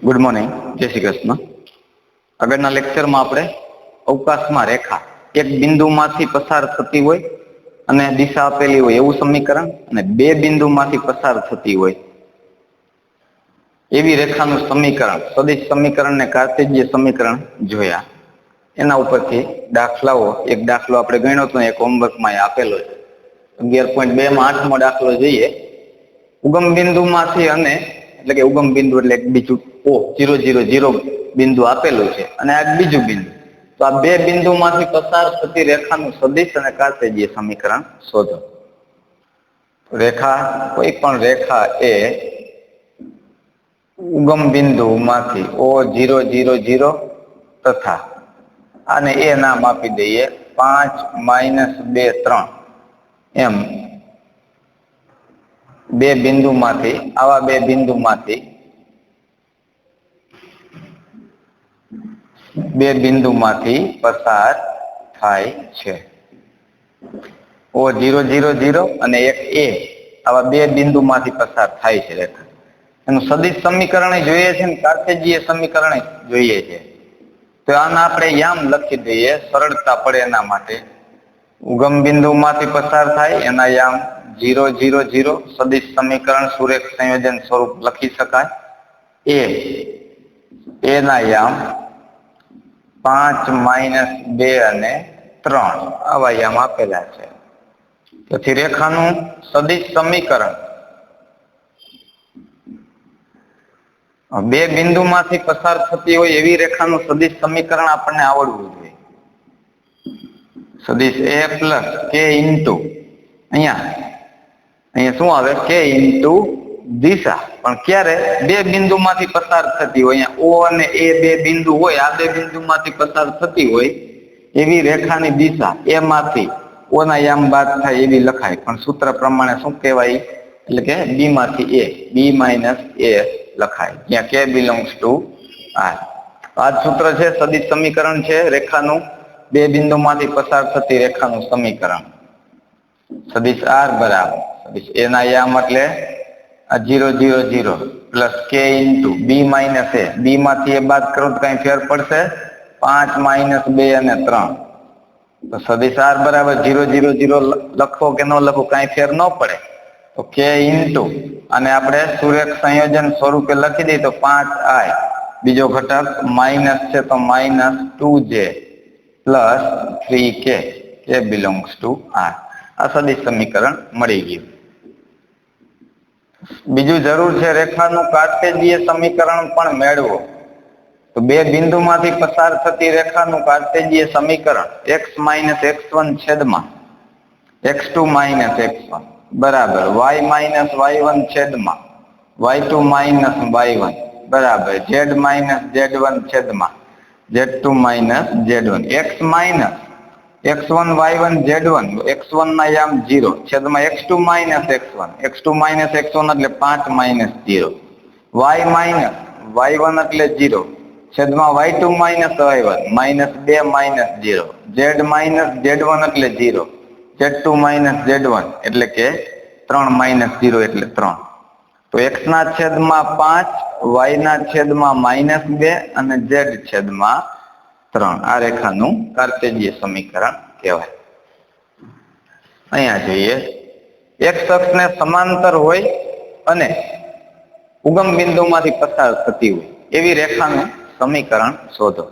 Good morning, જય શ્રી કૃષ્ણ. આગળના લેક્ચરમાં આપણે અવકાશમાં રેખા એક બિંદુમાંથી પસાર થતી હોય અને દિશા આપેલી હોય એવું સમીકરણ અને બે બિંદુમાંથી પસાર થતી હોય એવી રેખાનું સમીકરણ, સદિશ સમીકરણ ને કાર્તેજ્ય સમીકરણ જોયા. એના ઉપરથી દાખલાઓ, એક દાખલો આપણે ગણ્યો હતો, એક હોમવર્કમાં આપેલો છે. 11.2 માં 8મો દાખલો જોઈએ. ઉગમ બિંદુમાંથી અને એટલે કે ઉગમ બિંદુ એટલે એક બીજું O000 બિંદુ આપેલું છે અને આ બીજું બિંદુ. તો આ બે બિંદુમાંથી પસાર થતી રેખાનું સદિશ અને કાર્તેજ્ય સમીકરણ શોધો. રેખા, કોઈ પણ રેખા એ ઉગમ બિંદુમાંથી O000 તથા અને એ નામ આપી દઈએ 5 - 2 3 એમ બે બિંદુમાંથી, આવા બે બિંદુમાંથી પસાર થાય છે. O000 અને એક A, આવા બે બિંદુમાંથી પસાર થાય છે રેખા. એનું સદિશ સમીકરણ જોઈએ છે ને કાર્તેજ્ય સમીકરણ જોઈએ છે. તો આના આપણે યામ લખી દઈએ, સરળતા પડે એના માટે. ઉગમ બિંદુમાંથી પસાર થાય એના યામ 000, સદિશ સમીકરણ સુરેખ સંયોજન સ્વરૂપ લખી શકાય. એ ના યામ 5 - 2 અને 3 આવા યામ આપેલા છે. પછી રેખાનું સદિશ સમીકરણ બે બિંદુમાંથી પસાર થતી હોય એવી રેખાનું સદિશ સમીકરણ આપણને આવડવું જોઈએ. સદિશ A પ્લસ K ઇન્ટુ અહીંયા શું આવે? K ઇન્ટુ દિશા. પણ ક્યારે? બે બિંદુમાંથી પસાર થતી હોય. અહીંયા O અને A બે બિંદુ હોય, આ બે બિંદુમાંથી પસાર થતી હોય એવી રેખાની દિશા એ માંથી O ના યામ બાદ થાય એવી લખાય. પણ સૂત્ર પ્રમાણે શું કહેવાય? એટલે કે B માંથી A, B - A લખાય, જ્યાં K બિલોંગ્સ ટુ R. આ જ સૂત્ર છે, સદિશ સમીકરણ છે રેખાનું, બે બિંદુમાંથી પસાર થતી રેખાનું સમીકરણ. સદિશ R બરાબર સદિશ A ના યામ એટલે 000 plus K into B - A. B માંથી A બાદ કરો તો કઈ ફેર પડશે? 5 - 2 અને 3. તો સદિશ R બરાબર 000 લખો કે ન લખો કઈ ફેર ન પડે. તો K ઇન્ટુ અને આપણે સુરેખ સંયોજન સ્વરૂપે લખી દઈએ તો 5I, બીજો ઘટક માઇનસ છે તો -2J plus 3K, K belongs to R. આ સદિશ સમીકરણ મળી ગયું. બીજું જરૂર છે રેખાનું કાર્તેજ્ય સમીકરણ પણ મેળવો. તો બે બિંદુમાંથી પસાર થતી રેખાનું કાર્તેજ્ય સમીકરણ x - x1 છેદમાં x2 - x1 બરાબર y - y1 છેદમાં y2 - y1 બરાબર z - z1 છેદમાં z2 - z1. x - x1 y1 z1, x1 ના યામ 0 છેદમાં x2 - x1, x2 - x1 એટલે 5 - 0, y - y1 એટલે 0 છેદમાં y2 - y1 -2 - 0, z - z1 એટલે 0, z2 - z1 એટલે કે 3 - 0 એટલે 3. તો x ના છેદમાં 5, y ના છેદમાં -2 અને z છેદમાં 3 આ રેખાનું કાર્તેજ્ય સમીકરણ કહેવાય. અહીંયા જોઈએ, એક અક્ષને સમાંતર હોય અને ઉગમ બિંદુમાંથી પસાર થતી હોય એવી રેખાનું સમીકરણ શોધો.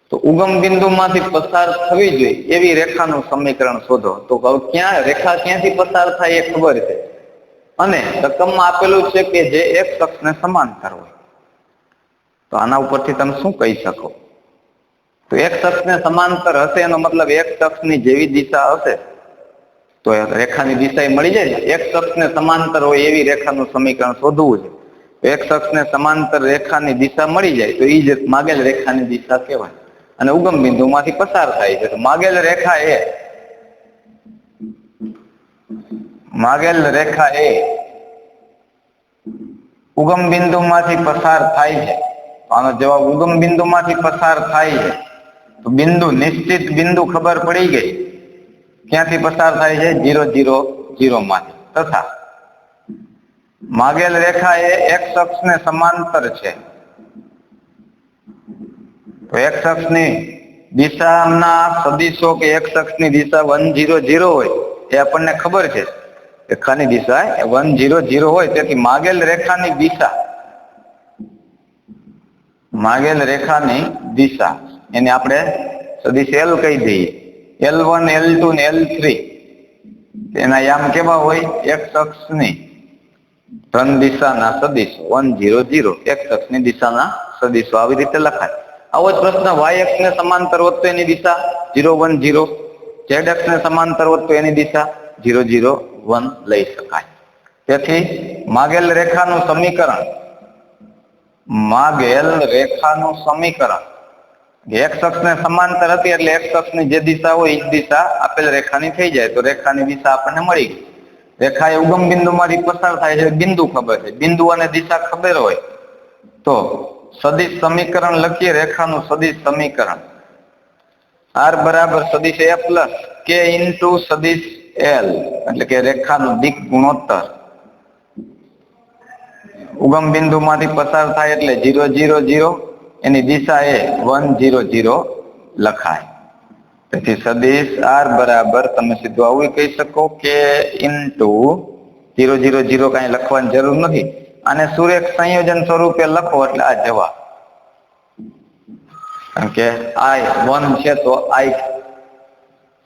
તો ઉગમ બિંદુમાંથી પસાર થવી જોઈએ એવી રેખાનું સમીકરણ શોધો. તો ક્યાં રેખા ક્યાંથી પસાર થાય એ ખબર છે અને રકમમાં આપેલું છે કે જે એક અક્ષને સમાંતર હોય. તો આના ઉપરથી તમે શું કહી શકો? તો એક અક્ષને સમાંતર હશે એનો મતલબ એક અક્ષની જેવી દિશા હશે તો રેખાની દિશા મળી જાય ને. એક અક્ષને સમાંતર હોય એવી રેખાનું સમીકરણ શોધવું છે. એક અક્ષને સમાંતર રેખાની દિશા મળી જાય તો એ જ માગેલ રેખાની દિશા કહેવાય અને ઉગમ બિંદુમાંથી પસાર થાય છે. તો માગેલ રેખા એ ઉગમ બિંદુમાંથી પસાર થાય છે. આનો જવાબ ઉગમ બિંદુમાંથી પસાર થાય છે. તો બિંદુ, નિશ્ચિત બિંદુ ખબર પડી ગઈ ક્યાંથી પસાર થાય છે? 000 માંથી. તથા માગેલ રેખા એ x અક્ષને સમાંતર છે. તો x અક્ષની દિશાના સદિશો કે x અક્ષની દિશા 100 હોય એ આપણને ખબર છે. રેખાની દિશા 100 હોય તેથી માગેલ રેખાની દિશા એને આપણે સદિશ L કહી દઈએ. L1 L2 ને L3 એના યામ કેવા હોય? x અક્ષની ધન દિશાના સદિશો 100 x અક્ષની દિશાના સદિશો આવી રીતે લખાય. આવો જ પ્રશ્ન y અક્ષને સમાંતર હોત તો એની દિશા 010, z અક્ષને સમાંતર હોત તો એની દિશા 001 લઈ શકાય. તેથી માગેલ રેખાનું સમીકરણ x અક્ષને સમાંતર હતી એટલે x અક્ષની જે દિશા હોય એ દિશા આપેલ રેખાની થઈ જાય તો રેખાની દિશા આપણને મળી ગઈ. રેખા એ ઉગમ બિંદુમાંથી પસાર થાય છે, બિંદુ ખબર છે, બિંદુ અને દિશા ખબર હોય તો સદિશ સમીકરણ લખીએ. રેખાનું સદિશ સમીકરણ r બરાબર સદિશ a પ્લસ k ઇન્ટુ સદિશ l એટલે કે રેખાનું દિક ગુણોત્તર. ઉગમ બિંદુમાંથી પસાર થાય એટલે 000, એની દિશા એ 100 લખાય. તેથી સદિશ r બરાબર તમે સીધું આવું કહી શકો કે ઇન્ટુ 000 કાંઈ લખવાની જરૂર નથી. અને સુરેખ સંયોજન સ્વરૂપે લખો એટલે આ જવાબ. કારણ કે I1 છે તો I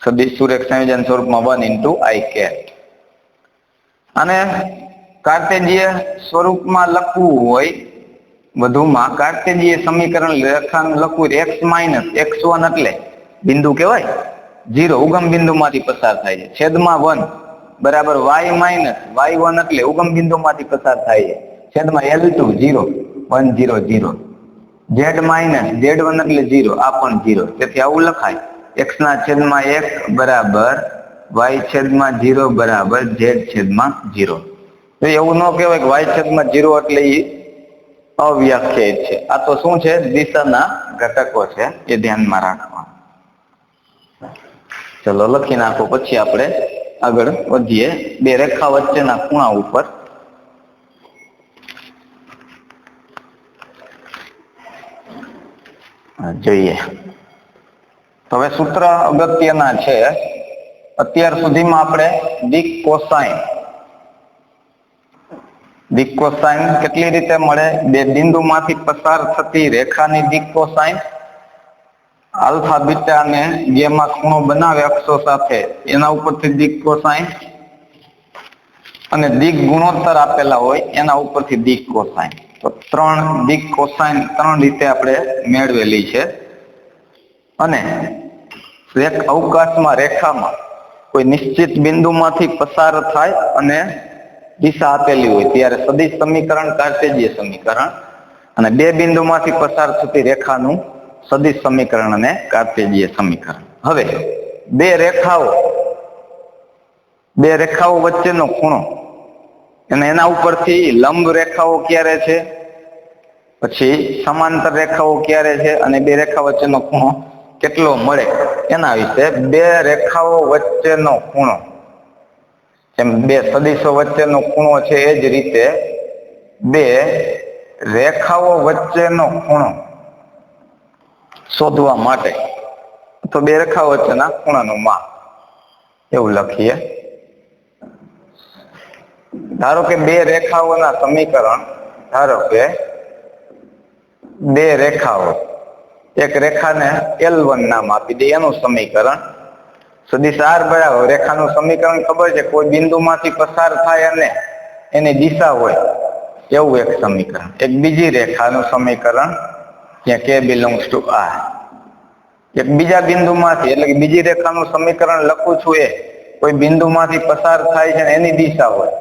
સદિશ સુરેખ સંયોજન સ્વરૂપમાં 1 ઇન્ટુ I કેટ. અને કાર્ટેજીય સ્વરૂપમાં લખવું હોય વધુમાં કાર્ટેજીય સમીકરણ રેખાનું લખવું x માઇનસ x1 એટલે બિંદુ કહેવાય 0 ઉગમ બિંદુમાંથી પસાર થાય છે, છેદમાં 1 બરાબર y માઇનસ y1 એટલે ઉગમ બિંદુમાંથી પસાર થાય છે, છેદમાં L2 0 100, z માઇનસ z1 એટલે 0 આ પણ 0. તેથી આવું લખાય x ના છેદમાં 1 બરાબર y છેદમાં 0 બરાબર z છેદમાં 0. તો એવું ન કહેવાય કે y છેદમાં 0 એટલે એ અવ્યાખ્યાયિત છે. આ તો શું છે? દિશાના ઘટકો છે, એ ધ્યાનમાં રાખવા. ચલો લખી નાખો, પછી આપણે આગળ વધીએ બે રેખા વચ્ચેના ખૂણા ઉપર. જોઈએ હવે સૂત્ર અગત્યના છે. અત્યાર સુધીમાં આપણે દિક કોસાઇન કેટલી રીતે મળે? બે બિંદુમાંથી પસાર થતી રેખાની દિક કોસાઇન, આલ્ફા બીટા ને ગેમા ખૂણો બનાવે અક્ષો સાથે એના ઉપરથી દિક કોસાઇન, અને દિક ગુણોત્તર આપેલા હોય એના ઉપરથી દિક કોસાઇન. તો ત્રણ દિક કોસાઇન ત્રણ રીતે આપણે મેળવેલી છે. અને અવકાશમાં રેખામાં કોઈ નિશ્ચિત બિંદુમાંથી પસાર થાય અને દિશા આપેલી હોય ત્યારે સદિશ સમીકરણ, કાર્ટેજીય સમીકરણ, અને બે બિંદુમાંથી પસાર થતી રેખાનું સદિશ સમીકરણ અને કાર્ટેજીય સમીકરણ. હવે બે રેખાઓ વચ્ચેનો ખૂણો અને એના ઉપરથી લંબ રેખાઓ ક્યારે છે, પછી સમાંતર રેખાઓ ક્યારે છે, અને બે રેખા વચ્ચેનો ખૂણો કેટલો મળે એના વિશે. બે રેખાઓ વચ્ચેનો ખૂણો એમ બે સદિશો વચ્ચેનો ખૂણો છે, એ જ રીતે બે રેખાઓ વચ્ચેનો ખૂણો શોધવા માટે તો બે રેખાઓ વચ્ચેના ખૂણાનું માપ એવું લખીએ. ધારો કે બે રેખાઓના સમીકરણ, બે રેખાઓ, એક રેખાને L1 નામ આપી દે એનું સમીકરણ. સદિશ r બરાબર રેખાનું સમીકરણ ખબર છે, કોઈ બિંદુમાંથી પસાર થાય અને એની દિશા હોય એવું એક સમીકરણ. એક બીજી રેખાનું સમીકરણ જ્યાં k બિલોંગ્સ ટુ r, એક બીજા બિંદુમાંથી એટલે કે બીજી રેખાનું સમીકરણ લખું છું એ કોઈ બિંદુમાંથી પસાર થાય છે એની દિશા હોય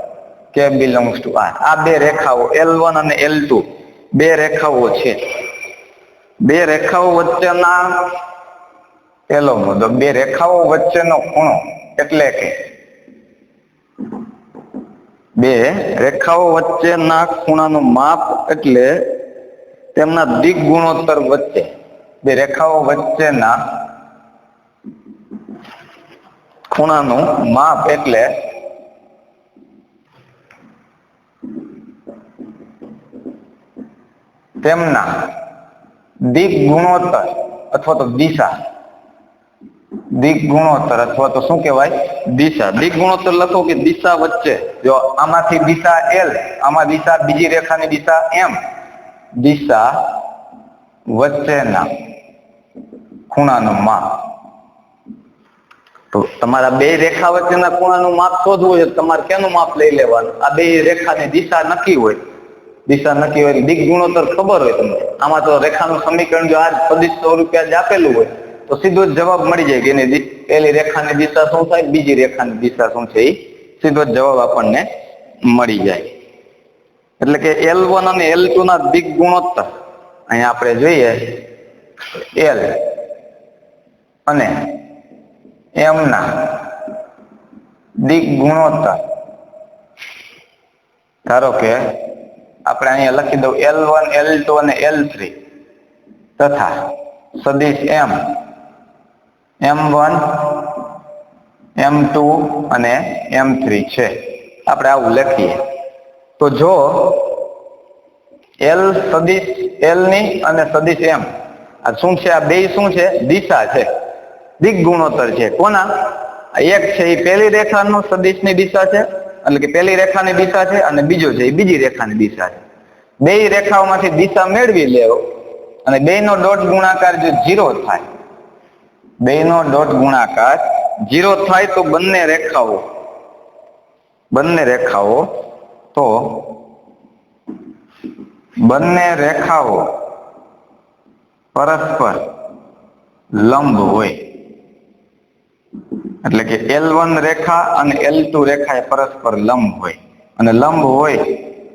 k બિલોંગ્સ ટુ r. આ બે રેખાઓ L1 અને L2 બે રેખાઓ છે. બે રેખાઓ વચ્ચેના પહેલો મુદ્દો, બે રેખાઓ વચ્ચેનો ખૂણો એટલે કે બે રેખાઓ વચ્ચેના ખૂણાનું માપ એટલે તેમના દિક ગુણોત્તર વચ્ચે. બે રેખાઓ વચ્ચેના ખૂણાનું માપ એટલે તેમના દિક ગુણોત્તર અથવા તો દિશા, દિક ગુણોત્તર અથવા તો શું કહેવાય દિશા. દિક ગુણોત્તર લખો કે દિશા વચ્ચે, જો આમાંથી દિશા L, આમાં દિશા બીજી રેખાની દિશા M, દિશા વચ્ચેના ખૂણાનું માપ. તો તમારા બે રેખા વચ્ચેના ખૂણાનું માપ શોધવું હોય તમારે કેનું માપ લઈ લેવાનું? આ બે રેખાની દિશા નક્કી હોય, દિશા નક્કી હોય, દિક ગુણોત્તર ખબર હોય તમને. આમાં તો રેખાનું સમીકરણ જો આ સદિશ સ્વરૂપે જ આપેલું હોય તો સીધો જ જવાબ મળી જાય કે એની પહેલી રેખાની દિશા શું થાય, બીજી રેખાની દિશા શું છે, એ સીધો જ જવાબ આપણને મળી જાય. એટલે કે L1 અને L2 ના દિક ગુણોત્તર અહીંયા આપણે જોઈએ L અને M ના દિક ગુણોત્તર. ધારો કે આપણે અહીંયા લખી દઉં L1, L2 અને L3 તથા સદિશ M, M1, M2 અને M3 છે. આપણે આવું લખીએ તો જો L સદિશ L ની અને સદિશ M આ શું છે? આ બે શું છે? દિશા છે, દિક ગુણોત્તર છે. કોના? એક છે એ પહેલી રેખાનું સદિશની દિશા છે, એટલે કે પહેલી રેખાની દિશા છે, અને બીજો છે એ બીજી રેખાની દિશા છે. બે રેખાઓમાંથી દિશા મેળવી લેવો અને બેનો ડોટ ગુણાકાર જો 0 થાય, બેનો ડોટ ગુણાકાર 0 થાય તો બંને રેખાઓ પરસ્પર લંબ હોય. એટલે કે L1 રેખા અને L2 રેખા એ પરસ્પર લંબ હોય, અને લંબ હોય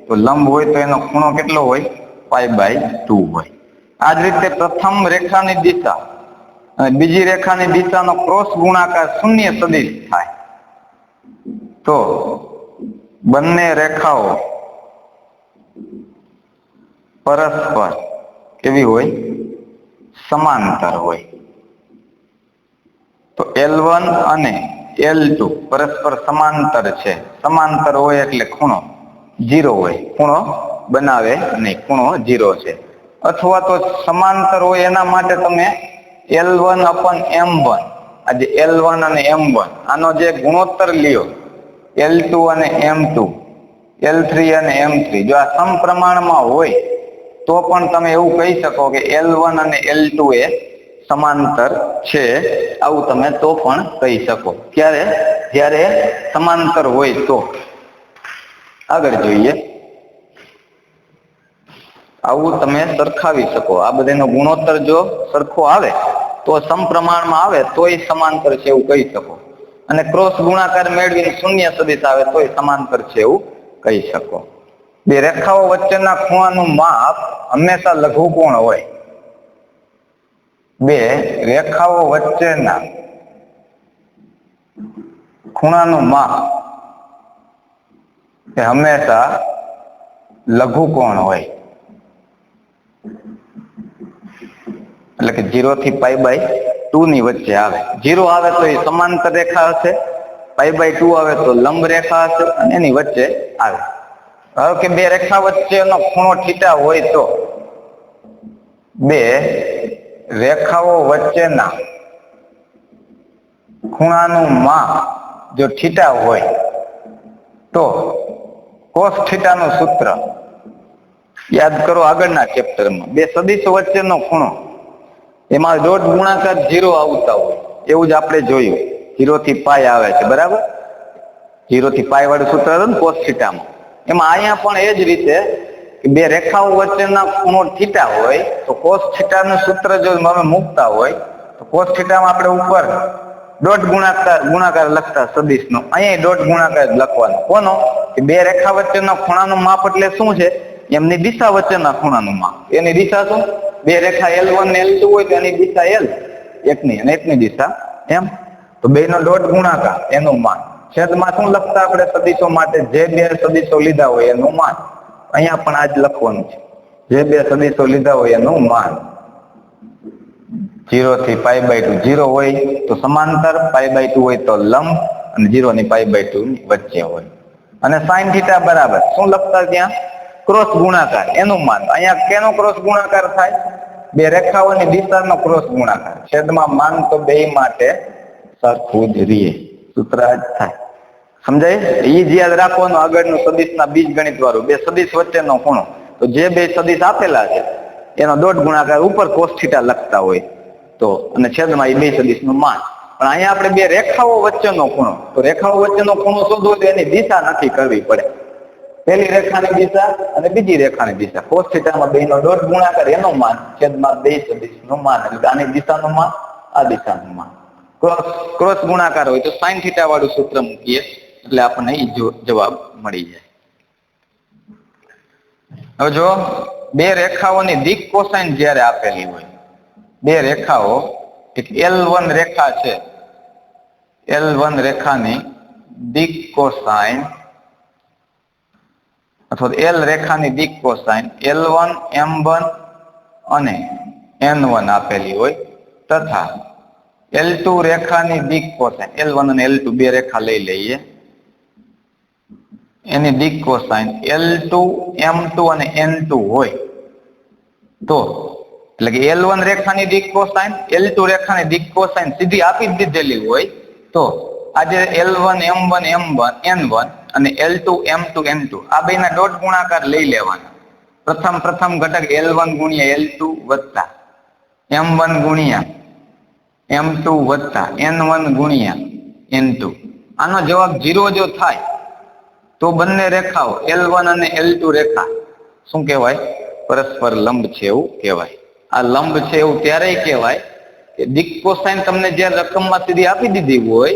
તો એનો ખૂણો કેટલો હોય? π/2 હોય. આ જ રીતે પ્રથમ રેખાની દિશા અને બીજી રેખાની દિશાનો ક્રોસ ગુણાકાર શૂન્ય સદિશ થાય તો બંને રેખાઓ પરસ્પર કેવી હોય? સમાંતર હોય. તો L1 અને L2 પરસ્પર સમાંતર છે. સમાંતર હોય એટલે ખૂણો 0 હોય, ખૂણો બનાવે નહીં, ખૂણો 0 છે. અથવા તો સમાંતર હોય એના માટે તમે L1/M1, આ જે L1 અને M1 આનો જે ગુણોત્તર લ્યો L2 અને M2, L3 અને M3, જો આ સમપ્રમાણમાં હોય તો પણ તમે એવું કહી શકો કે L1 અને L2 એ સમાંતર છે. આવું તમે તો પણ કહી શકો. ક્યારે? જ્યારે સમાંતર હોય તો. આગળ જોઈએ, આવું તમે સરખાવી શકો. આ બધાનો ગુણોત્તર જો સરખો આવે તો સમપ્રમાણમાં આવે તોય સમાંતર છે એવું કહી શકો, અને ક્રોસ ગુણાકાર મેળવીને શૂન્ય સદિશ આવે તોય સમાંતર છે એવું કહી શકો. બે રેખાઓ વચ્ચેના ખૂણાનું માપ હંમેશા લઘુકોણ હોય. બે રેખાઓ વચ્ચેના ખૂણાનું માપ એ હંમેશા લઘુકોણ હોય. એટલે કે 0 થી π/2 ની વચ્ચે આવે. 0 આવે તો એ સમાંતર રેખા હશે, π/2 આવે તો લંબ રેખા હશે, અને એની વચ્ચે આવે. ધારો કે બે રેખા વચ્ચેનો ખૂણો થીટા હોય તો બે રેખાઓ વચ્ચેના ખૂણાનું માપ જો થીટા હોય તો કોસ થીટાનું સૂત્ર યાદ કરો. આગળના ચેપ્ટરમાં બે સદિશો વચ્ચેનો ખૂણો, એમાં ડોટ ગુણાકાર 0 આવતા હોય એવું જ આપણે જોયું. 0 થી π આવે છે, બરાબર? 0 થી π વાળું સૂત્ર હતું ને કોસ થીટામાં. એમાં અહીંયા પણ એ જ રીતે બે રેખાઓ વચ્ચેના ખૂણો થીટા હોય તો કોસ થીટાનું સૂત્ર જો અમે મૂકતા હોય તો કોસ થીટામાં આપણે ઉપર ડોટ ગુણાકાર લખતા સદિશનો, અહીંયા ડોટ ગુણાકાર લખવાનો. કોનો? કે બે રેખા વચ્ચેના ખૂણાનું માપ એટલે શું છે? એમની દિશા વચ્ચેના ખૂણાનું માપ. એની દિશા શું? બે રેખા L1 ને L2 હોય તો એની દિશા L, એકની અને એકની દિશા M. તો બેનો ડોટ ગુણાકાર એનું માપ. છેદમાં શું લખતા આપણે સદિશો માટે? જે બે સદિશો લીધા હોય એનું માન. અહીંયા પણ આ જ લખવાનું છે, જે બે સદિશો લીધા હોય એનું માન. 0 થી π/2, 0 હોય તો સમાંતર, π/2 હોય તો લંબ, અને 0 ની π/2 ની વચ્ચે હોય. અને sin θ બરાબર શું લખતા ત્યાં? ક્રોસ ગુણાકાર એનું માન. અહીંયા કેનો ક્રોસ ગુણાકાર થાય? બે રેખાઓની દિશાનો ક્રોસ ગુણાકાર, છેદમાં માન તો બે માટે સરખું જ રહે. સૂત્ર જ થાય. સમજાય? એ જ યાદ રાખવાનું આગળનું સદિશના બીજગણિત વાળું. બે સદિશ વચ્ચેનો ખૂણો, તો જે બે સદિશ આપેલા છે એનો ડોટ ગુણાકાર ઉપર cos θ લખતા હોય તો, અને છેદમાં એ બે સદિશનું માન. પણ અહીંયા આપણે બે રેખાઓ વચ્ચેનો ખૂણો, તો રેખાઓ વચ્ચેનો ખૂણો શોધવો તો એની દિશા નક્કી કરવી પડે. પહેલી રેખાની દિશા અને બીજી રેખાની દિશા, cos θ માં બેનો ડોટ ગુણાકાર એનું માન, છેદમાં બે સદિશનું માન, એટલે આની દિશાનું માન, આ દિશાનું માન. ક્રોસ ગુણાકાર હોય તો sin θ વાળું સૂત્ર મૂકીએ એટલે આપણને એ જવાબ મળી જાય. હવે જો બે રેખાઓની દિક કોસાઇન જ્યારે આપેલી હોય, બે રેખાઓ, એક L1 રેખા છે, L1 રેખાની દિક કોસાઇન અથવા L રેખાની દિક કોસાઇન L1 M1 અને N1 આપેલી હોય, તથા L2 રેખાની દિક કોસાઇન, L1 અને L2 બે રેખા લઈ લઈએ, એની દિક કોસાઇન L2 M2 અને N2 હોય તો, એટલે કે L1 રેખાની દિક કોસાઇન, L2 રેખાની દિક કોસાઇન સીધી આપી જ દીધેલી હોય તો આજે L1 M1 N1 અને L2 M2 N2 આ બેના ડોટ ગુણાકાર લઈ લેવાના. પ્રથમ ઘટક L1 ગુણ્યા L2 વત્તા M1 ગુણ્યા M2 વત્તા N1 ગુણ્યા N2. આનો જવાબ 0 જો થાય તો બંને રેખાઓ L1 અને L2 રેખા શું કહેવાય? પરસ્પર લંબ છે એવું કહેવાય. આ લંબ છે એવું ત્યારે કહેવાય કે દિક કોસાઇન તમને જ્યારે રકમમાં સીધી આપી દીધી હોય,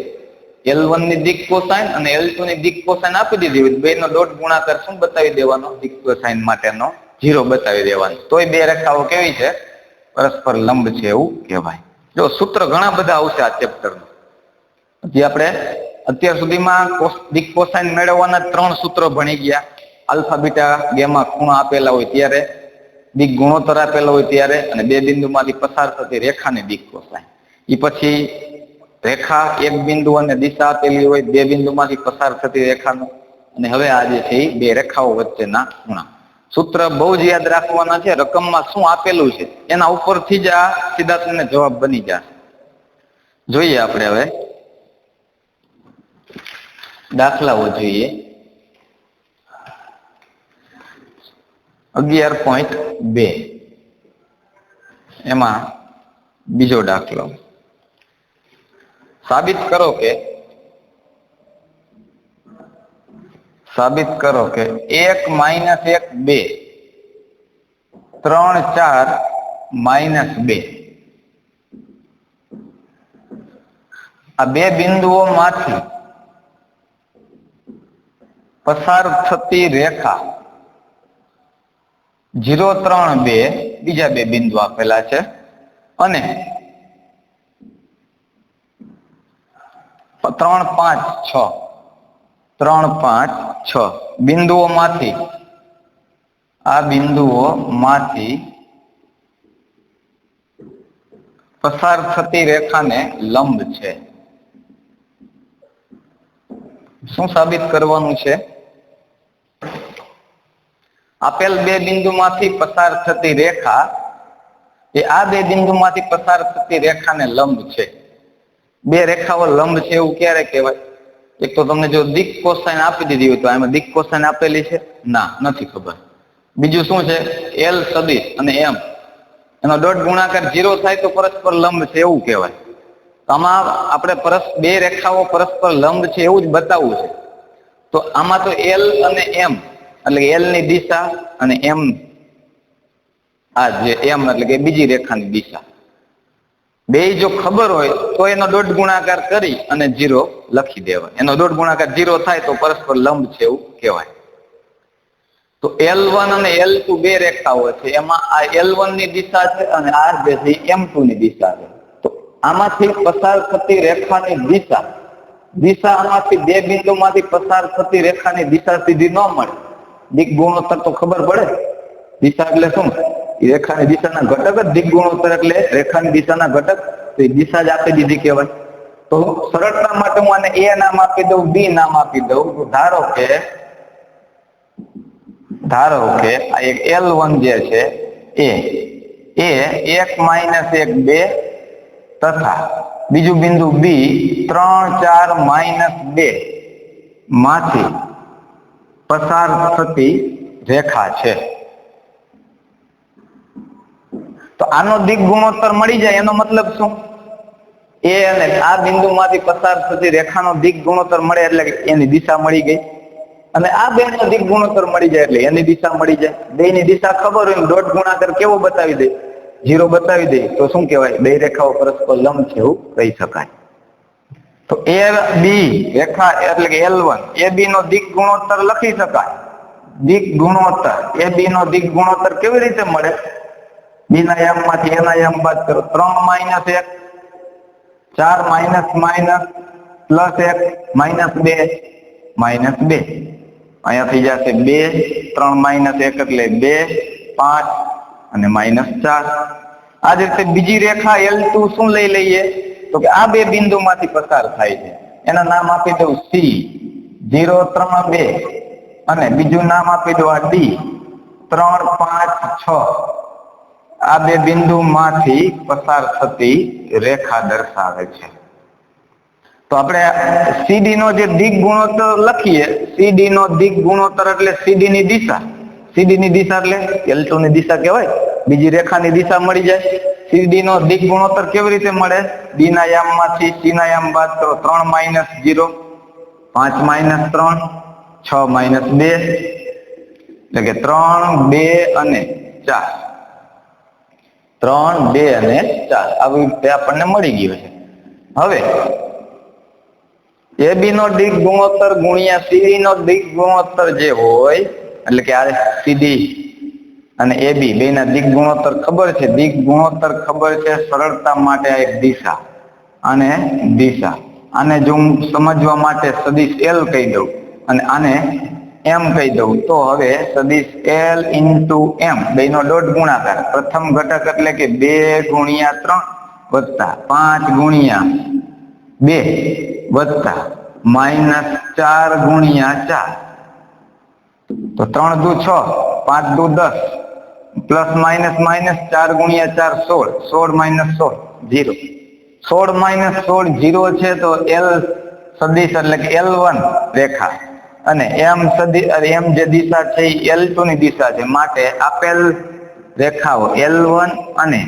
L1 ની દિક કોસાઇન અને L2 ની દિક કોસાઇન આપી દીધી હોય, બેનો ડોટ ગુણાકાર શું બતાવી દેવાનો? દિક કોસાઇન માટેનો 0 બતાવી દેવાનો. તોય બે રેખાઓ કેવી છે? પરસ્પર લંબ છે એવું કહેવાય. જો સૂત્ર ઘણા બધા આવશે આ ચેપ્ટરમાં. જે આપણે અત્યાર સુધીમાં દિક કોસાઇન મેળવવાના 3 સૂત્રો ભણી ગયા. આલ્ફા બીટા ગેમા ખૂણો આપેલા હોય ત્યારે, દિક ગુણોત્તર આપેલો હોય ત્યારે, અને બે બિંદુમાંથી પસાર થતી રેખાની દિક કોસાઇન. એ પછી રેખા એક બિંદુ અને દિશા આપેલી હોય, બે બિંદુમાંથી પસાર થતી રેખાનો, અને હવે આ જે છે એ બે રેખાઓ વચ્ચેના ખૂણા. સૂત્ર બહુ જ યાદ રાખવાના છે. રકમમાં શું આપેલું છે એના ઉપરથી જ આ સીધા તમને જવાબ બની જશે. જોઈએ આપણે હવે દાખલાઓ જોઈએ. 11.2 એમાં બીજો દાખલો. સાબિત કરો કે 1 - 1 - 2 3 4 -2 આ બે બિંદુઓમાંથી પસાર થતી રેખા 0 3 2 બીજા બે બિંદુ આપેલા છે, અને 3 5 6 3 5 6 બિંદુઓમાંથી પસાર થતી રેખાને લંબ છે. શું સાબિત કરવાનું છે? આપેલ બે બિંદુમાંથી પસાર થતી રેખા એ આ બે બિંદુમાંથી પસાર થતી રેખાને લંબ છે. બે રેખાઓ લંબ છે એવું ક્યારે કહેવાય? એક તો તમને જો દિક કોસાઇન આપી દીધી હોય તો આમાં દિક કોસાઇન આપેલી છે? ના, નથી ખબર. બીજું શું છે? L સદિશ અને M એનો ડોટ ગુણાકાર 0 થાય તો પરસ્પર લંબ છે એવું કહેવાય. આમાં આપણે બે રેખાઓ પરસ્પર લંબ છે એવું જ બતાવવું છે. તો આમાં તો L અને M એટલે L ની દિશા અને M આ જે M એટલે કે બીજી રેખાની દિશા, બે જો ખબર હોય તો એનો ડોટ ગુણાકાર કરી અને 0 લખી દેવાય. એનો ડોટ ગુણાકાર 0 થાય તો પરસ્પર લંબ છે એવું કહેવાય. તો L1 અને L2 બે રેખાઓ છે, એમાં આ L1 ની દિશા છે અને આ જે છે M2 ની દિશા છે. તો આમાંથી પસાર થતી રેખાની દિશા આમાંથી બે બિંદુમાંથી પસાર થતી રેખાની દિશા સીધી ન મળે. દિક ગુણોત્તર તો ખબર પડે. દિશા એટલે શું? રેખાની દિશાના ઘટક જ દિક ગુણોત્તર એટલે રેખાની દિશાના ઘટક. તો એ દિશા જ આપી દીધી કહેવાય. તો સરળતા માટે હું આને A નામ આપી દઉં, B નામ આપી દઉં. તો ધારો કે આ એક L1 જે છે એ 1 માઇનસ 1 2 તથા બીજું બિંદુ બી 3 4 માઇનસ 2 માંથી પસાર થતી રેખા છે. તો આનો દિક ગુણોત્તર મળી જાય એનો મતલબ શું? એ અને આ બિંદુમાંથી પસાર થતી રેખાનો દિક ગુણોત્તર મળે એટલે એની દિશા મળી ગઈ, અને આ બેનો દિક ગુણોત્તર મળી જાય એટલે એની દિશા મળી જાય. બેની દિશા ખબર હોય ડોટ ગુણાકાર કેવો બતાવી દે, 0 બતાવી દે, તો શું કહેવાય? બે રેખાઓ પરસ્પર લંબ છે એવું કહી શકાય. તો એ બી રેખા એટલે કે L1 એ બી નો દિક ગુણોત્તર લખી શકાય. દિક ગુણોત્તર એ બી નો દિક ગુણોત્તર કેવી રીતે મળે? બી ના યમ માંથી એના યમ બાદ કરો, 3 minus 1 4 minus minus plus 1 minus 2 minus 2 અહીંયા થઈ જશે 2 3 માઇનસ 1 એટલે 2 5 અને માઇનસ 4. આ જ રીતે બીજી રેખા L2 શું લઈ લઈએ? તો કે આ બે બિંદુમાંથી પસાર થાય છે, એના નામ આપી દઉં C 0 3 2 અને બીજું નામ આપી દઉં આ D 3 5 6. આ બે બિંદુમાંથી પસાર થતી રેખા દર્શાવે છે. તો આપણે CD નો જે દિક ગુણોત્તર લખીએ, CD નો દિક ગુણોત્તર એટલે CD ની દિશા. CD ની દિશા એટલે L2 ની દિશા કહેવાય. બીજી રેખાની દિશા મળી જાય. CD નો દિક ગુણોત્તર કેવી રીતે મળે? D ના યામમાંથી C ના યામ બાદ કરો, 3 માઇનસ 0 5 માઇનસ 3 6 માઇનસ 2 એટલે કે 3 2 અને 4. 3 2 અને 4 આવી રીતે આપણને મળી ગયું છે. હવે AB નો દિક ગુણોત્તર ગુણ્યા CD નો દિક ગુણોત્તર જે હોય એટલે કે આ CD અને AB બેના દિક ગુણોત્તર ખબર છે. દિક ગુણોત્તર ખબર છે, સરળતા માટે આ એક દિશા અને દિશા. આને જો હું સમજવા માટે સદિશ L કહી દઉં અને આને M કહી દઉં, તો હવે સદિશ L ઇન્ટુ M બેનો ડોટ ગુણાકાર. પ્રથમ ઘટક એટલે કે 2 ગુણ્યા 3 વત્તા 5 ગુણ્યા 2 વત્તા માઇનસ 4 ગુણ્યા 4. તો 3 દુ 6 5 દુ 10 પ્લસ માઇનસ માઇનસ 4 ગુણ્યા 4 16 16 માઇનસ 16 0. 16 માઇનસ 16 0 છે. તો L સદિશ એટલે કે L1 રેખા અને M જે દિશા છે એ L2 ની દિશા છે. માટે આપેલ રેખાઓ L1 અને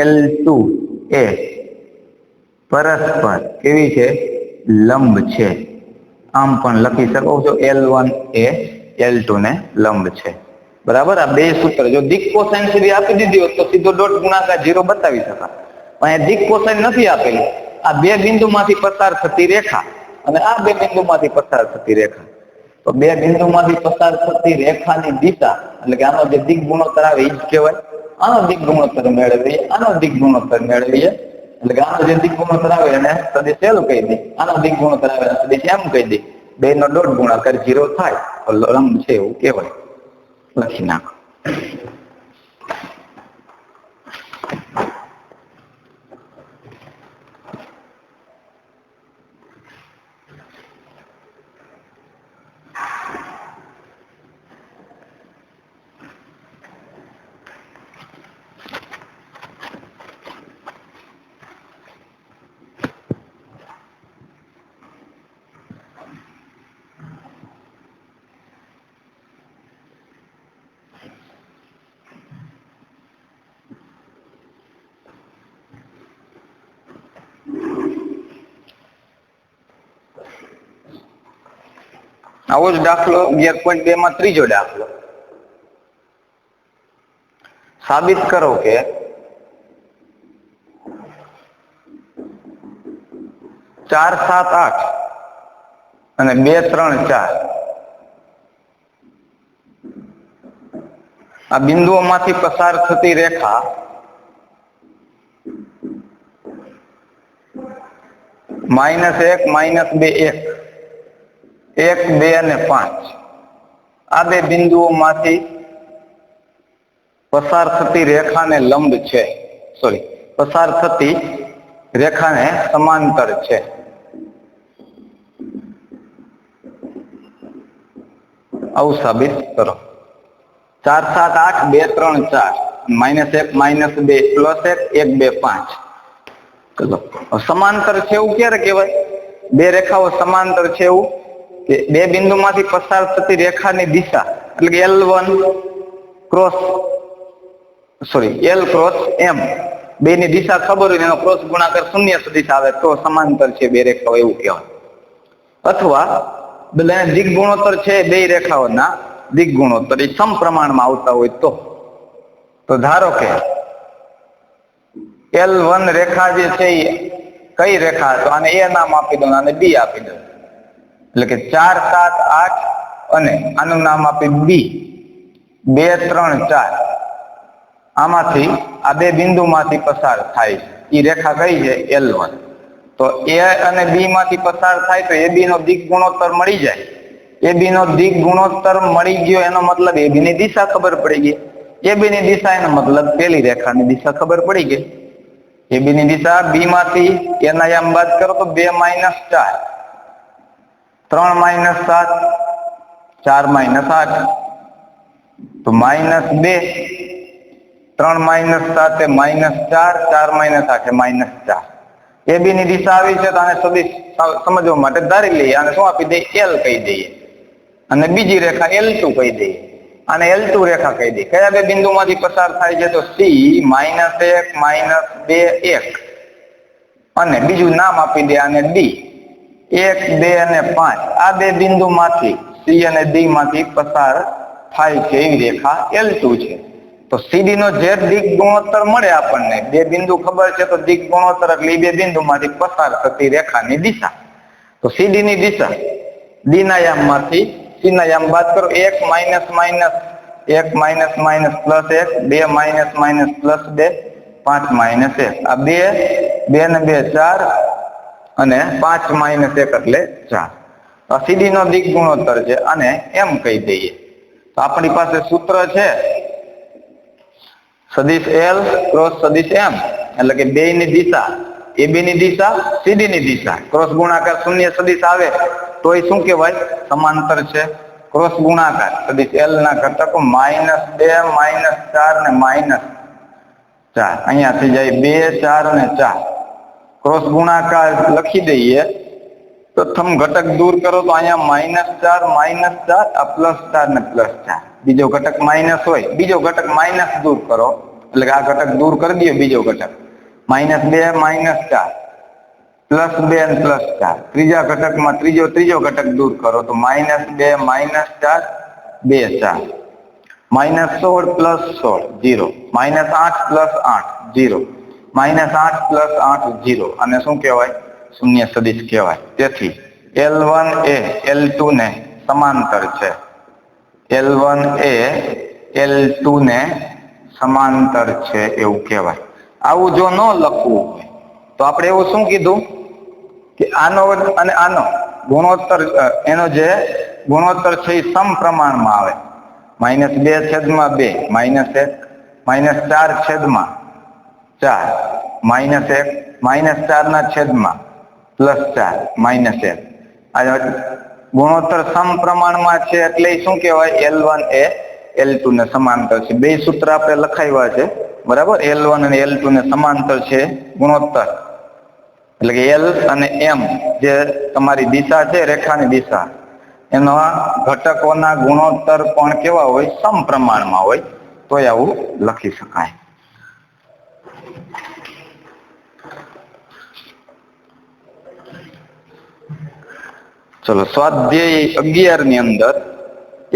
L2 એ પરસ્પર કેવી છે? લંબ છે. આમ પણ લખી શકો છો, L1 એ L2 ને લંબ છે. બરાબર. આ બે સૂત્ર જો દિક કોસાઇન સુધી આપી દીધી હોત તો સીધો ડોટ ગુણાકાર 0 બતાવી શકાય. અહીંયા દિક કોસાઇન નથી આપેલી. આ બે બિંદુમાંથી પસાર થતી રેખા અને આ બે બિંદુમાંથી પસાર થતી રેખા. તો બે બિંદુમાંથી પસાર થતી રેખાની દિશા એટલે કે આનો જે દિક ગુણોત્તર આવે એ જ કહેવાય. આનો દિક ગુણોત્તર મેળવીએ, આનો દિક ગુણોત્તર મેળવીએ એટલે કે આનો જે દિક ગુણોત્તર આવે એને સદિશ L કહી દે, આનો દિક ગુણોત્તર આવે એને સદિશ M કહી દે. બેનો ડોટ ગુણાકાર 0 થાય તો લંબ છે એવું કહેવાય. લખી નાખો. આવો જ દાખલો 11.2 માં ત્રીજો દાખલો. સાબિત કરો કે ચાર 7 8 અને 2 3 4 આ બિંદુઓમાંથી પસાર થતી રેખા -1 -2 1 1 2 અને 5 આ બે બિંદુઓમાંથી પસાર થતી રેખાને લંબ છે. પસાર થતી રેખાને સમાંતર છે. આવું સાબિત કરો. 4 7 8 2 3 4 -1 -2 +1 1 2 5 ચલો સમાંતર છે એવું ક્યારે કહેવાય? બે રેખાઓ સમાંતર છે એવું કે બે બિંદુમાંથી પસાર થતી રેખાની દિશા એટલે કે L1 cross L cross M બે ની દિશા ખબર હોય એનો ક્રોસ ગુણાકાર 0 સુધી આવે તો સમાંતર છે બે રેખાઓ એવું કહેવાય. અથવા બધા દિગ ગુણોત્તર છે બે રેખાઓના દિગ ગુણોત્તર એ સમપ્રમાણમાં આવતા હોય તો ધારો કે L1 રેખા જે છે એ કઈ રેખા તો આને A નામ આપી દો અને B આપી દો એટલે કે 4 7 8 અને આનું નામ આપી B 2 3 4 આમાંથી આ બે બિંદુમાંથી પસાર થાય એ રેખા કઈ છે L1 તો A અને B માંથી પસાર થાય તો AB નો દિગ ગુણોત્તર મળી જાય. AB નો દિગ ગુણોત્તર મળી ગયો એનો મતલબ AB ની દિશા ખબર પડી ગઈ. AB ની દિશા એનો મતલબ પેલી રેખાની દિશા ખબર પડી ગઈ. AB ની દિશા B માંથી એના યામ બાદ કરો તો 2 - 4 3 - 7 4 - 8 તો -2 3 - 7 એ -4 4 - 8 એ -4 AB ની દિશા આવી છે તો આને સદિશ સમજવા માટે ધારી લઈએ અને શું આપી દઈએ L કહી દઈએ અને બીજી રેખા L2 કહી દઈએ અને L2 રેખા કહી દઈએ. કયા બે બિંદુમાંથી પસાર થાય છે તો C -1 -2 1 અને બીજું નામ આપી દે આને D 1 2 અને 5 આ બે બિંદુમાંથી C અને D માંથી પસાર થાય છે એવી રેખા L2 છે. તો CD નો જે દિગ ગુણોત્તર મળે આપણને બે બિંદુ ખબર છે તો દિગ ગુણોત્તર એટલે બે બિંદુમાંથી પસાર થતી રેખાની દિશા. તો CD ની દિશા D ના યામમાંથી C ના યામ બાદ કરો 1 - -1 -1 +1 2 - +2 5 - 1 આ 2 ને 2 4 અને 5 - 1 એટલે 4 આ CD નો દિગ ગુણોત્તર છે અને એમ કહી દઈએ. તો આપણી પાસે સૂત્ર છે સદિશ L ક્રોસ સદિશ M એટલે કે બે ની દિશા AB ની દિશા CD ની દિશા ક્રોસ ગુણાકાર 0 સદિશ આવે તો એ શું કહેવાય સમાંતર છે. ક્રોસ ગુણાકાર સદિશ L ના ઘટકો -2 -4 ને -4 અહીંયા થઈ જાય 2 4 અને 4 ક્રોસ ગુણાકાર લખી દઈએ પ્રથમ ઘટક દૂર કરો તો અહીંયા -4 આ +4 ને +4 બીજો ઘટક માઇનસ હોય બીજો ઘટક માઇનસ દૂર કરો એટલે કે આ ઘટક દૂર કરી દઈએ બીજો ઘટક -2 -4 +2 અને +4 ત્રીજા ઘટકમાં ત્રીજો ઘટક દૂર કરો તો -2 -4 2 4 -16 +16 0 -8 +8 0 -8 +8 0 અને શું કહેવાય શૂન્ય સદિશ કહેવાય. તેથી L1 એ L2 ને સમાંતર છે. L1 એ L2 ને સમાંતર છે એવું કહેવાય. આવું જો ન લખવું હોય તો આપણે એવું શું કીધું કે આનો અને આનો ગુણોત્તર એનો જે ગુણોત્તર છે એ સમપ્રમાણમાં આવે -2/2 -1 -4/4 -1 -4 ના છેદમાં +4 -1 આ ગુણોત્તર સમપ્રમાણમાં છે એટલે શું કહેવાય L1 એ L2 ને સમાંતર છે. બે સૂત્ર આપણે લખાવ્યા છે બરાબર. L1 અને L2 ને સમાંતર છે ગુણોત્તર એટલે કે L અને M જે તમારી દિશા છે રેખાની દિશા એના ઘટકોના ગુણોત્તર પણ કેવા હોય સમપ્રમાણમાં હોય તો આવું લખી શકાય. ચલો સ્વાધ્યાય 11 ની અંદર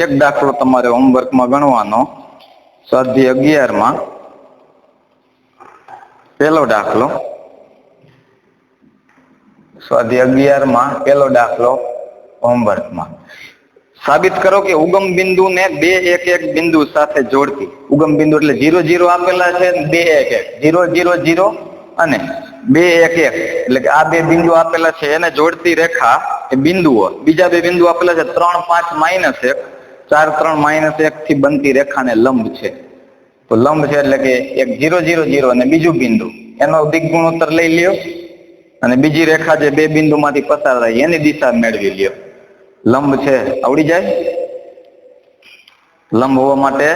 એક દાખલો તમારે હોમવર્કમાં ગણવાનો. સ્વાધ્યાય 11 માં પહેલો દાખલો સ્વાધ્યાય 11 માં પહેલો દાખલો હોમવર્કમાં સાબિત કરો કે ઉગમ બિંદુને 2 1 1 બિંદુ સાથે જોડતી ઉગમ બિંદુ એટલે 0 0 આપેલા છે 2 1 1 0 0 0 અને 2 1 1 એટલે કે આ બે બિંદુ આપેલા છે એને જોડતી રેખા એ બિંદુઓ બીજા બે બિંદુ આપેલા છે 3 5 -1 4 3 -1 થી બનતી રેખાને લંબ છે. તો લંબ છે એટલે કે એક 0 0 0 અને બીજું બિંદુ એનો દિગ ગુણોત્તર લઈ લ્યો અને બીજી રેખા જે બે બિંદુમાંથી પસાર થાય એની દિશા મેળવી લ્યો. લંબ છે આવડી જાય. લંબ હોવા માટે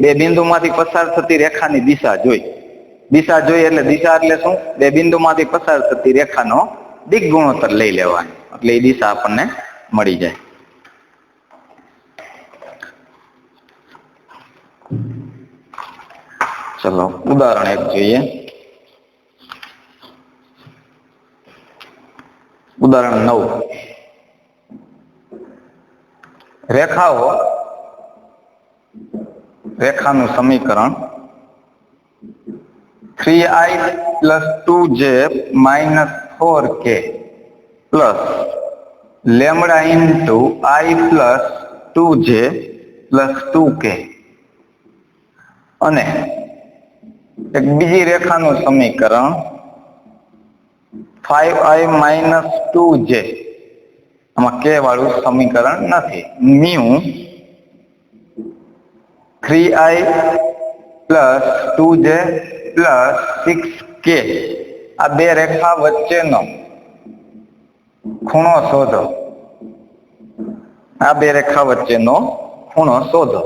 બે બિંદુમાંથી પસાર થતી રેખાની દિશા જોઈ. દિશા જોઈ એટલે દિશા એટલે શું? બે બિંદુમાંથી પસાર થતી રેખાનો દિક ગુણોત્તર લઈ લેવાનો એટલે એ દિશા આપણને મળી જાય. ચલો ઉદાહરણ એક જોઈએ. ઉદાહરણ 9. રેખાનું સમીકરણ 3i + 2j - 4k plus lambda into i + 2j + 2k અને એક બીજી રેખાનું સમીકરણ 5i - 2j, આમાં k વાળું સમીકરણ નથી, મ્યુ 3i + 2j + 6k આ બે રેખા વચ્ચેનો ખૂણો શોધો. આ બે રેખા વચ્ચેનો ખૂણો શોધો.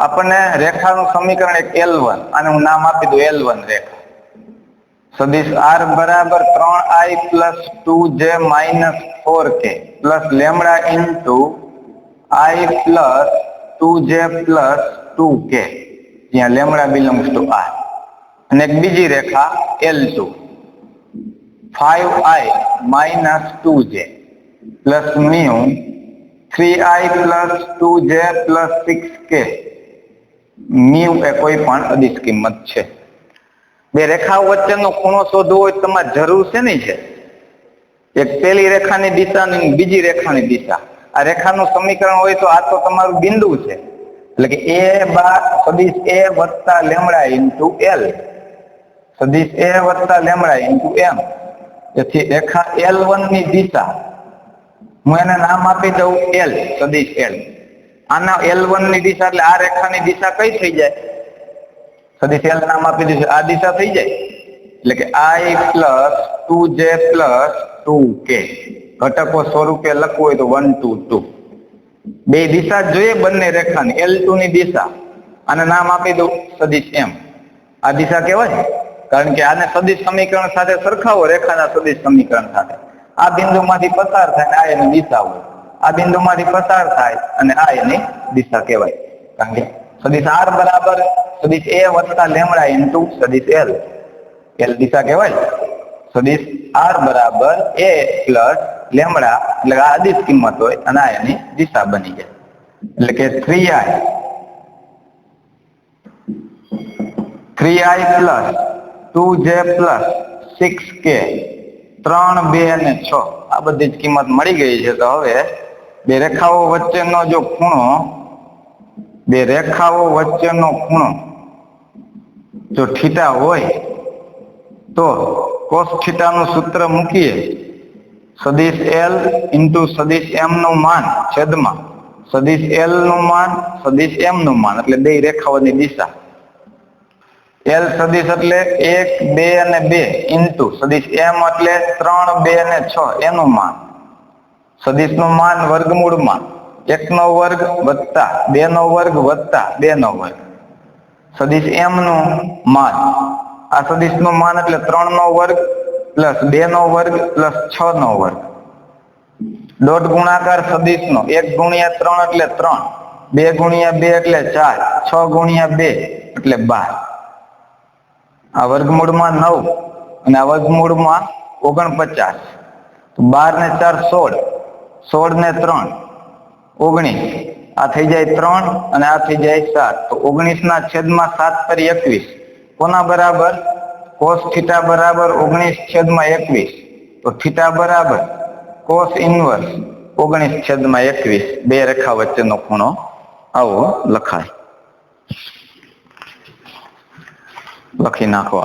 આપણને રેખાનું સમીકરણ એક L1, અને હું નામ આપી દઉં L1 રેખા. સદિશ R બરાબર 3i + 2j - 4k plus lambda into i + 2j + 2k, જ્યાં લેમડા બિલોંગ્સ ટુ R. અને એક બીજી રેખા L2 5i - 2j plus mu 3i + 2j + 6k. Mu એ કોઈ પણ અદિશ કિંમત છે. બે રેખાઓ વચ્ચેનો ખૂણો શોધવો હોય તમારે જરૂર છે નહીં છે? એક પેલી રેખાની દિશા અને બીજી રેખાની દિશા. આ રેખાનું સમીકરણ હોય તો આ તો તમારું બિંદુ છે, એટલે કે સદિશ A વત્તા લેમડા ઇન્ટુ L, સદિશ A વત્તા લેમડા ઇન્ટુ M. તેથી રેખા L1 ની દિશા હું એને નામ આપી દઉં L, સદિશ L. આના L1 ની દિશા એટલે આ રેખાની દિશા કઈ થઈ જાય? સદિશ L નામ આપી દીધું, આ દિશા થઈ જાય. એટલે કે i + 2j + 2k ઘટકો સ્વરૂપે લખવું હોય તો 1 2 2. બે દિશા જોઈએ બંને રેખાની. L2 ની દિશા આને નામ આપી દઉં સદિશ M. આ દિશા કહેવાય, કારણ કે આને સદિશ સમીકરણ સાથે સરખાવો રેખાના સદિશ સમીકરણ સાથે. આ બિંદુમાંથી પસાર થાય આ એની દિશા હોય, આ બિંદુમાંથી પસાર થાય અને આ એની દિશા કહેવાય. કારણ કે સદિશ R બરાબર સદિશ A વત્તા લેમડા ઇન્ટુ સદિશ L, L દિશા કહેવાય. સદિશ R બરાબર A પ્લસ લેમડા એટલે આ અદિશ કિંમત હોય અને આ એની દિશા બની જાય. એટલે કે 3i + 2j + 6k 3, 2 અને 6 આ બધી જ કિંમત મળી ગઈ છે. તો હવે બે રેખાઓ વચ્ચેનો ખૂણો જો થીટા હોય તો cos θ નું સૂત્ર મૂકીએ સદિશ L ઇન્ટુ સદિશ M નું માન છેદમાં સદિશ L નું માન સદિશ M નું માન એટલે બે રેખાઓની દિશા. L સદિશ એટલે 1, 2 અને 2 ઇન્ટુ સદિશ M એટલે 3, 2 અને 6 એનું માન. સદિશનું માન વર્ગમૂળમાં 1 નો વર્ગ વત્તા 2 નો વર્ગ વત્તા 2 નો વર્ગ. સદિશ M નું માન, આ સદિશનું માન એટલે 3 નો વર્ગ પ્લસ 2 નો વર્ગ પ્લસ 6 નો વર્ગ. ડોટ ગુણાકાર સદિશનો 1 ગુણ્યા 3 એટલે 3, 2 ગુણ્યા 2 એટલે 4, 6 ગુણ્યા 2 એટલે 12. આ વર્ગમૂળમાં 9 અને આ વર્ગમૂળમાં 49. તો 12 ને 4 16, 16 ને 3 19, આ થઈ જાય 3 અને આ થઈ જાય 7. તો 19 ના છેદમાં 7 પર 21 કોના બરાબર? cos θ બરાબર 19/21. તો θ બરાબર cos ઇન્વર્સ 19/21. બે રેખા વચ્ચેનો ખૂણો આવો લખાય. લખી નાખો.